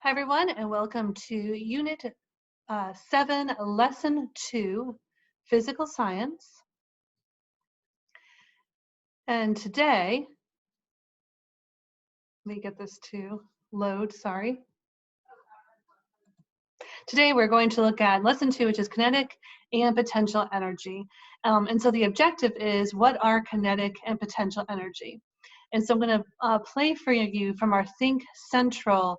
Hi, everyone, and welcome to Unit 7, Lesson 2, Physical Science. And today, let me get this to load, sorry. Today, we're going to look at Lesson 2, which is kinetic and potential energy. And so the objective is, what are kinetic and potential energy? And so I'm going to play for you from our Think Central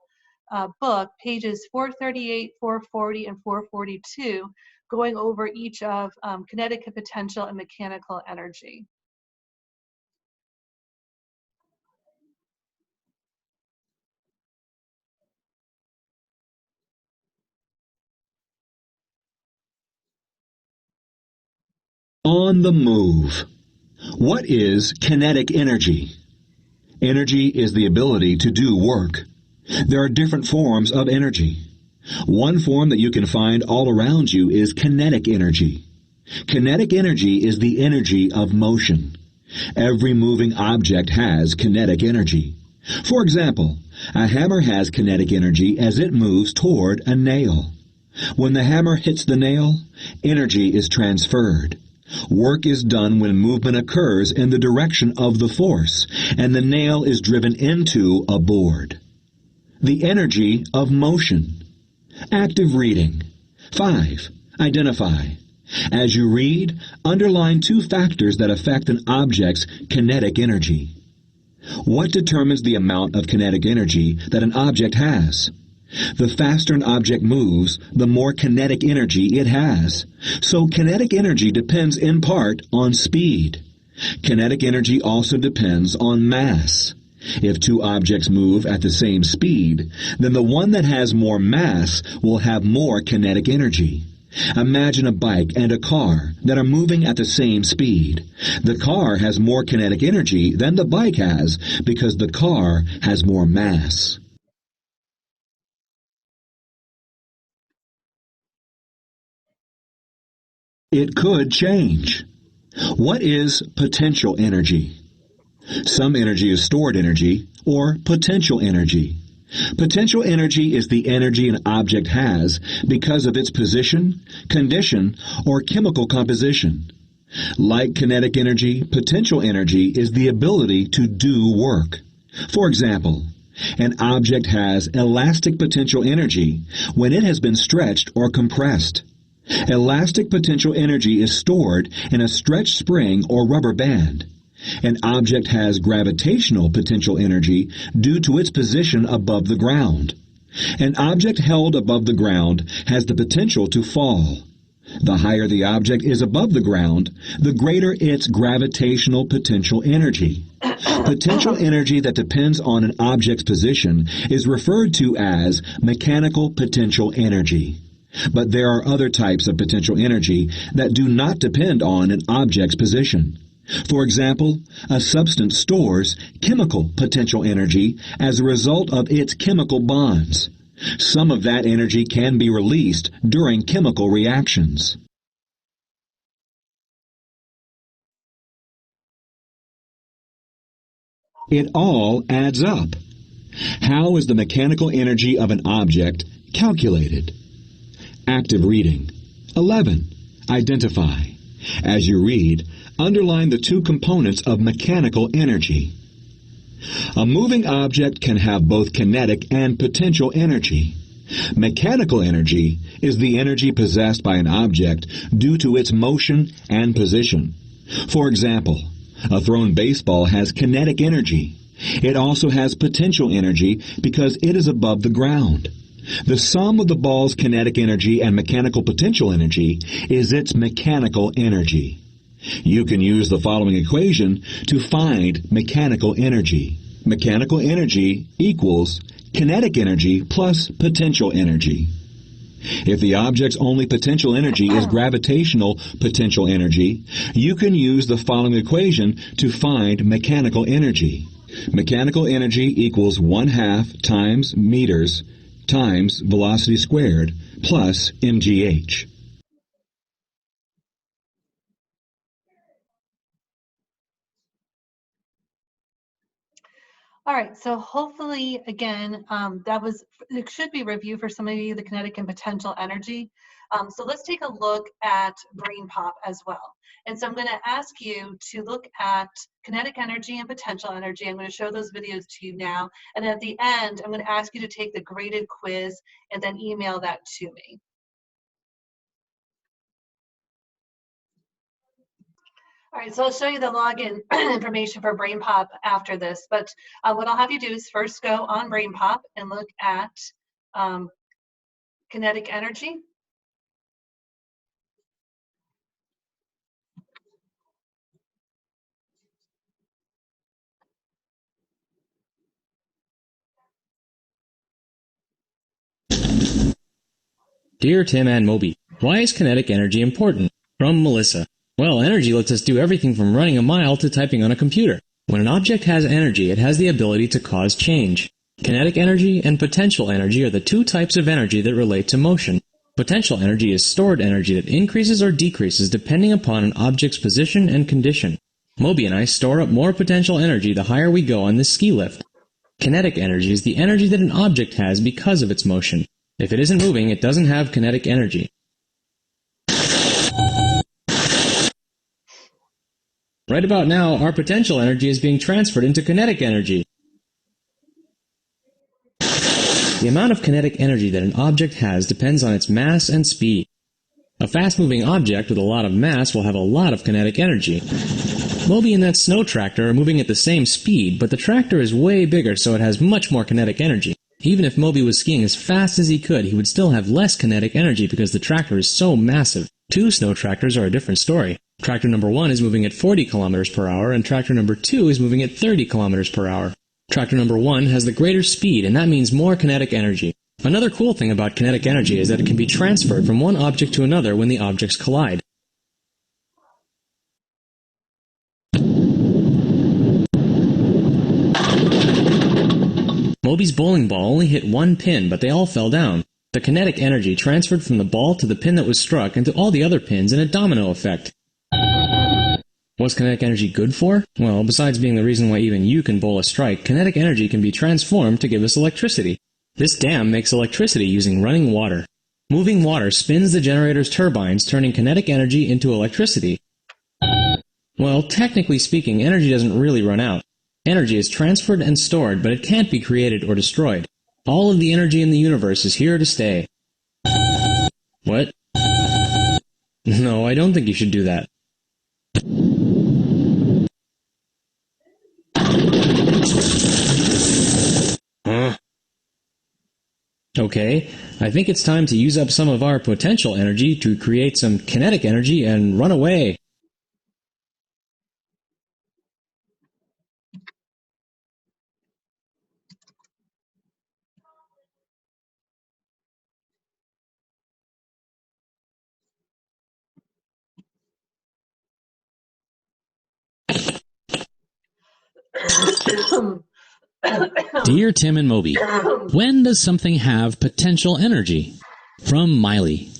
book, pages 438, 440, and 442, going over each of kinetic and potential and mechanical energy. On the move. What is kinetic energy? Energy is the ability to do work. There are different forms of energy. One form that you can find all around you is kinetic energy. Kinetic energy is the energy of motion. Every moving object has kinetic energy. For example, a hammer has kinetic energy as it moves toward a nail. When the hammer hits the nail, energy is transferred. Work is done when movement occurs in the direction of the force, and the nail is driven into a board. The energy of motion. Active reading. 5. Identify. As you read, underline two factors that affect an object's kinetic energy. What determines the amount of kinetic energy that an object has? The faster an object moves, the more kinetic energy it has. So kinetic energy depends in part on speed. Kinetic energy also depends on mass. If two objects move at the same speed, then the one that has more mass will have more kinetic energy. Imagine a bike and a car that are moving at the same speed. The car has more kinetic energy than the bike has because the car has more mass. It could change. What is potential energy? Some energy is stored energy, or potential energy. Potential energy is the energy an object has because of its position, condition, or chemical composition. Like kinetic energy, potential energy is the ability to do work. For example, an object has elastic potential energy when it has been stretched or compressed. Elastic potential energy is stored in a stretched spring or rubber band. An object has gravitational potential energy due to its position above the ground. An object held above the ground has the potential to fall. The higher the object is above the ground, the greater its gravitational potential energy. Potential energy that depends on an object's position is referred to as mechanical potential energy. But there are other types of potential energy that do not depend on an object's position. For example, a substance stores chemical potential energy as a result of its chemical bonds. Some of that energy can be released during chemical reactions. It all adds up. How is the mechanical energy of an object calculated? Active reading. 11. Identify. As you read, underline the two components of mechanical energy. A moving object can have both kinetic and potential energy. Mechanical energy is the energy possessed by an object due to its motion and position. For example, a thrown baseball has kinetic energy. It also has potential energy because it is above the ground. The sum of the ball's kinetic energy and mechanical potential energy is its mechanical energy. You can use the following equation to find mechanical energy. Mechanical energy equals kinetic energy plus potential energy. If the object's only potential energy is gravitational potential energy, you can use the following equation to find mechanical energy. Mechanical energy equals 1/2 times meters times velocity squared plus mgh. All right, so hopefully, again, it should be review for some of you, the kinetic and potential energy. So let's take a look at BrainPop as well. And so I'm going to ask you to look at kinetic energy and potential energy. I'm going to show those videos to you now. And at the end, I'm going to ask you to take the graded quiz and then email that to me. All right, so I'll show you the login information for BrainPop after this, but what I'll have you do is first go on BrainPop and look at kinetic energy. Dear Tim and Moby, why is kinetic energy important? From Melissa. Well, energy lets us do everything from running a mile to typing on a computer. When an object has energy, it has the ability to cause change. Kinetic energy and potential energy are the two types of energy that relate to motion. Potential energy is stored energy that increases or decreases depending upon an object's position and condition. Moby and I store up more potential energy the higher we go on this ski lift. Kinetic energy is the energy that an object has because of its motion. If it isn't moving, it doesn't have kinetic energy. Right about now, our potential energy is being transferred into kinetic energy. The amount of kinetic energy that an object has depends on its mass and speed. A fast-moving object with a lot of mass will have a lot of kinetic energy. Moby and that snow tractor are moving at the same speed, but the tractor is way bigger, so it has much more kinetic energy. Even if Moby was skiing as fast as he could, he would still have less kinetic energy because the tractor is so massive. Two snow tractors are a different story. Tractor number 1 is moving at 40 kilometers per hour, and tractor number 2 is moving at 30 kilometers per hour. Tractor number 1 has the greater speed, and that means more kinetic energy. Another cool thing about kinetic energy is that it can be transferred from one object to another when the objects collide. Moby's bowling ball only hit one pin, but they all fell down. The kinetic energy transferred from the ball to the pin that was struck and to all the other pins in a domino effect. What's kinetic energy good for? Well, besides being the reason why even you can bowl a strike, kinetic energy can be transformed to give us electricity. This dam makes electricity using running water. Moving water spins the generator's turbines, turning kinetic energy into electricity. Well, technically speaking, energy doesn't really run out. Energy is transferred and stored, but it can't be created or destroyed. All of the energy in the universe is here to stay. What? No, I don't think you should do that. Okay, I think it's time to use up some of our potential energy to create some kinetic energy and run away. Dear Tim and Moby, when does something have potential energy? From Miley.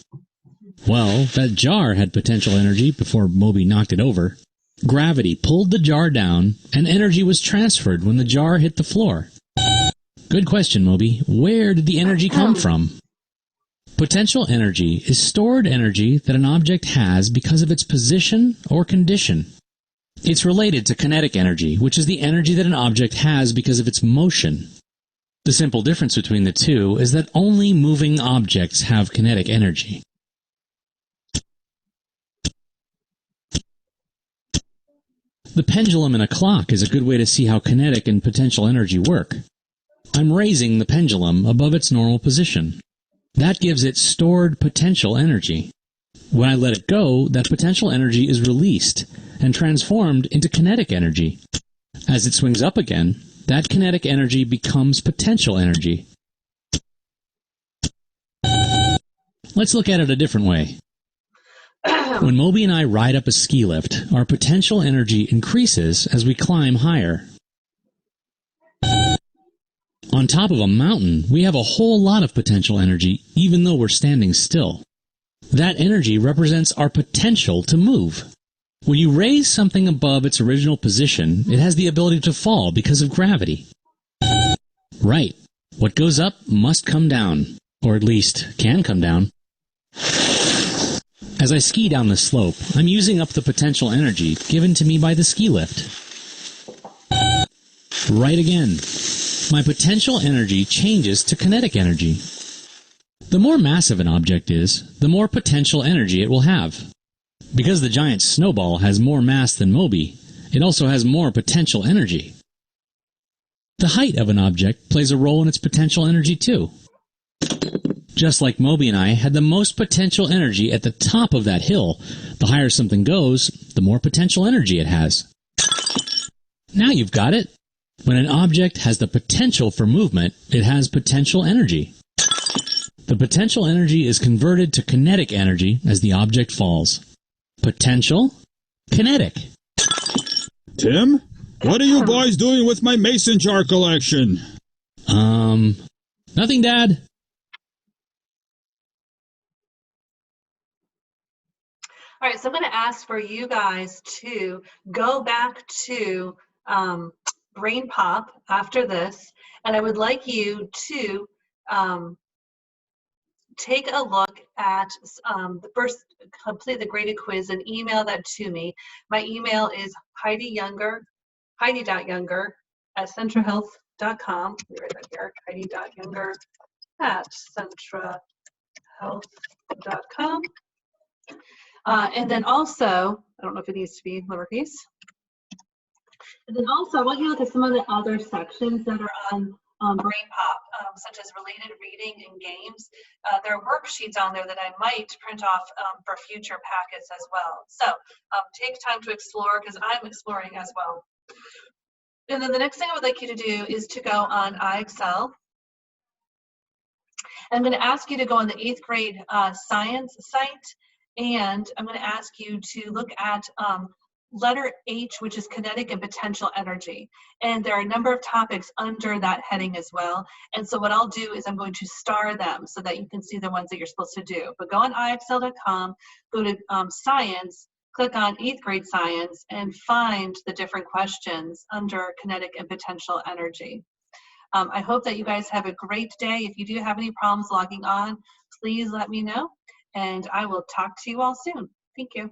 Well, that jar had potential energy before Moby knocked it over. Gravity pulled the jar down, and energy was transferred when the jar hit the floor. Good question, Moby. Where did the energy come from? Potential energy is stored energy that an object has because of its position or condition. It's related to kinetic energy, which is the energy that an object has because of its motion. The simple difference between the two is that only moving objects have kinetic energy. The pendulum in a clock is a good way to see how kinetic and potential energy work. I'm raising the pendulum above its normal position. That gives it stored potential energy. When I let it go, that potential energy is released and transformed into kinetic energy. As it swings up again, that kinetic energy becomes potential energy. Let's look at it a different way. When Moby and I ride up a ski lift, our potential energy increases as we climb higher. On top of a mountain, we have a whole lot of potential energy, even though we're standing still. That energy represents our potential to move. When you raise something above its original position, it has the ability to fall because of gravity. Right. What goes up must come down, or at least can come down. As I ski down the slope, I'm using up the potential energy given to me by the ski lift. Right again. My potential energy changes to kinetic energy. The more massive an object is, the more potential energy it will have. Because the giant snowball has more mass than Moby, it also has more potential energy. The height of an object plays a role in its potential energy too. Just like Moby and I had the most potential energy at the top of that hill, the higher something goes, the more potential energy it has. Now you've got it. When an object has the potential for movement, it has potential energy. The potential energy is converted to kinetic energy as the object falls. Potential, kinetic. Tim, what are you boys doing with my mason jar collection? Nothing, Dad. All right, so I'm going to ask for you guys to go back to Brain Pop after this, and I would like you to take a look at the first, complete the graded quiz and email that to me. My email is heidi.younger at centrahealth.com. Let me write that here, heidi.younger at centrahealth.com. And then also, I don't know if it needs to be lowercase. And then also, I want you to look at some of the other sections that are on Brain Pop, such as related reading and games. There are worksheets on there that I might print off for future packets as well. So take time to explore, because I'm exploring as well. And then the next thing I would like you to do is to go on iExcel. I'm going to ask you to go on the 8th grade science site, and I'm going to ask you to look at letter H, which is kinetic and potential energy. And there are a number of topics under that heading as well. And so what I'll do is I'm going to star them so that you can see the ones that you're supposed to do. But go on iExcel.com, go to science, click on 8th grade science, and find the different questions under kinetic and potential energy. I hope that you guys have a great day. If you do have any problems logging on, please let me know, and I will talk to you all soon. Thank you.